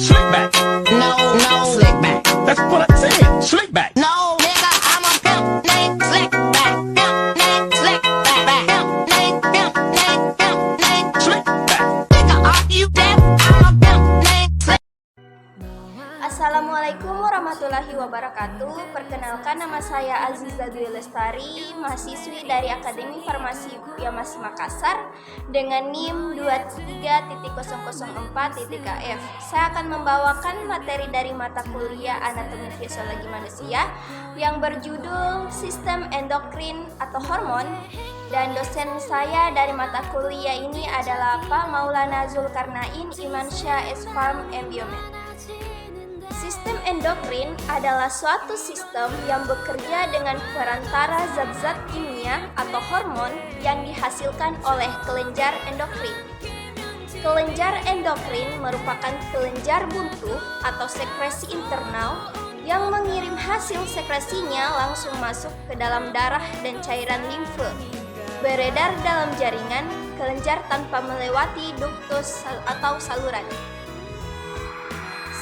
Slick back. No, slick back. That's what I said. Slick back. No, nigga, I'm a pimp named Slick Back. Pimp named Slick Back. Pimp named Slick back. Nigga, are you deaf? I'm a pimp named Slick. Assalamualaikum warahmatullahi wabarakatuh. Perkenalkan, nama saya Aziza Dwi Lestari, mahasiswi dari Akademi Farmasi UPI Makassar dengan NIM 23.004.F. Saya akan membawakan materi dari mata kuliah Anatomi Fisiologi Manusia yang berjudul Sistem Endokrin atau Hormon, dan dosen saya dari mata kuliah ini adalah Pak Maulana Zulkarnain Imansyah S.Farm M. Biomed. Sistem endokrin adalah suatu sistem yang bekerja dengan perantara zat-zat kimia atau hormon yang dihasilkan oleh kelenjar endokrin. Kelenjar endokrin merupakan kelenjar buntu atau sekresi internal yang mengirim hasil sekresinya langsung masuk ke dalam darah dan cairan limfe, beredar dalam jaringan kelenjar tanpa melewati duktus atau saluran.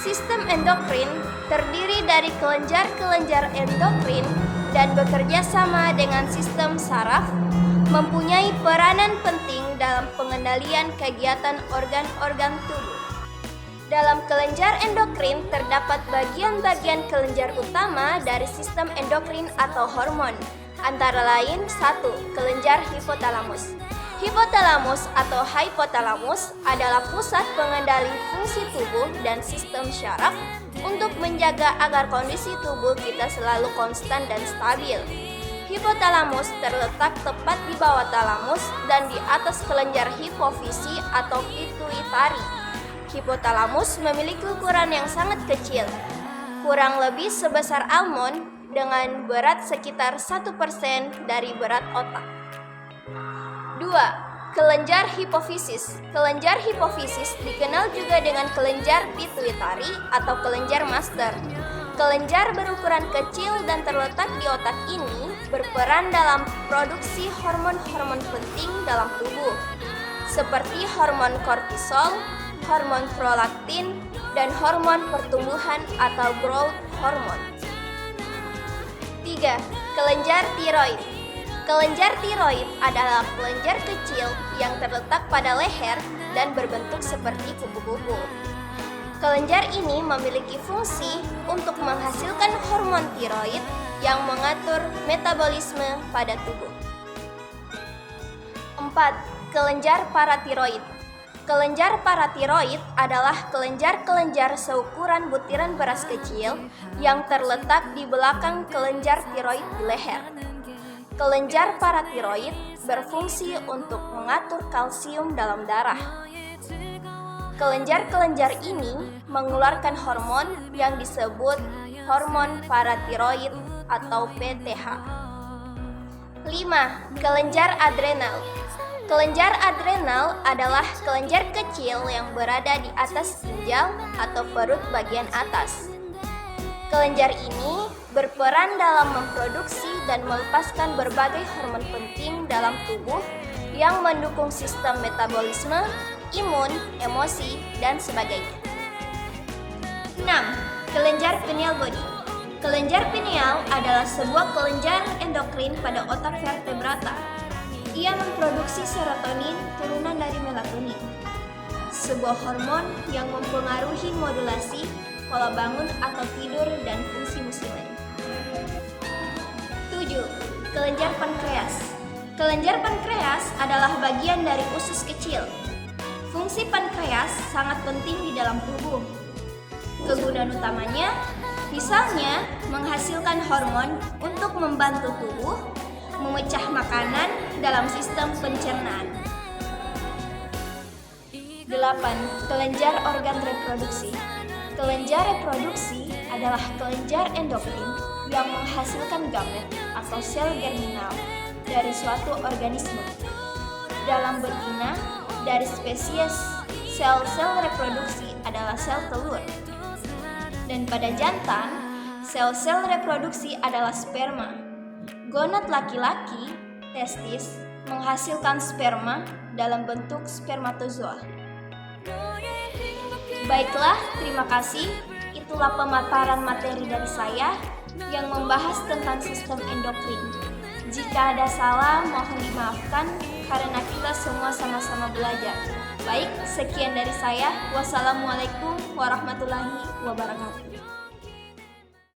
Sistem endokrin terdiri dari kelenjar-kelenjar endokrin dan bekerja sama dengan sistem saraf, mempunyai peranan penting dalam pengendalian kegiatan organ-organ tubuh. Dalam kelenjar endokrin terdapat bagian-bagian kelenjar utama dari sistem endokrin atau hormon, antara lain 1. Kelenjar hipotalamus. Hipotalamus atau hypothalamus adalah pusat pengendali fungsi tubuh dan sistem syaraf untuk menjaga agar kondisi tubuh kita selalu konstan dan stabil. Hipotalamus terletak tepat di bawah talamus dan di atas kelenjar hipofisi atau pituitari. Hipotalamus memiliki ukuran yang sangat kecil, kurang lebih sebesar almond dengan berat sekitar 1% dari berat otak. 2. Kelenjar hipofisis. Kelenjar hipofisis dikenal juga dengan kelenjar pituitari atau kelenjar master. Kelenjar berukuran kecil dan terletak di otak ini berperan dalam produksi hormon-hormon penting dalam tubuh, seperti hormon kortisol, hormon prolaktin, dan hormon pertumbuhan atau growth hormone. 3. Kelenjar tiroid. Kelenjar tiroid adalah kelenjar kecil yang terletak pada leher dan berbentuk seperti kupu-kupu. Kelenjar ini memiliki fungsi untuk menghasilkan hormon tiroid yang mengatur metabolisme pada tubuh. 4. Kelenjar paratiroid. Kelenjar paratiroid adalah kelenjar-kelenjar seukuran butiran beras kecil yang terletak di belakang kelenjar tiroid di leher. Kelenjar paratiroid berfungsi untuk mengatur kalsium dalam darah. Kelenjar-kelenjar ini mengeluarkan hormon yang disebut hormon paratiroid atau PTH. 5. Kelenjar adrenal. Kelenjar adrenal adalah kelenjar kecil yang berada di atas ginjal atau perut bagian atas. Kelenjar ini berperan dalam memproduksi dan melepaskan berbagai hormon penting dalam tubuh yang mendukung sistem metabolisme, imun, emosi, dan sebagainya. 6. Kelenjar pineal body. Kelenjar pineal adalah sebuah kelenjar endokrin pada otak vertebrata. Ia memproduksi serotonin turunan dari melatonin, sebuah hormon yang mempengaruhi modulasi pola bangun atau tidur dan fungsi musiman. 7. Kelenjar pankreas. Kelenjar pankreas adalah bagian dari usus kecil. Fungsi pankreas sangat penting di dalam tubuh. Kegunaan utamanya, misalnya menghasilkan hormon untuk membantu tubuh memecah makanan dalam sistem pencernaan. 8. Kelenjar organ reproduksi. Kelenjar reproduksi adalah kelenjar endokrin yang menghasilkan gamet atau sel germinal dari suatu organisme. Dalam betina, dari spesies sel-sel reproduksi adalah sel telur. Dan pada jantan, sel-sel reproduksi adalah sperma. Gonad laki-laki, testis, menghasilkan sperma dalam bentuk spermatozoa. 9. Baiklah, terima kasih. Itulah pemaparan materi dari saya yang membahas tentang sistem endokrin. Jika ada salah, mohon dimaafkan karena kita semua sama-sama belajar. Baik, sekian dari saya. Wassalamualaikum warahmatullahi wabarakatuh.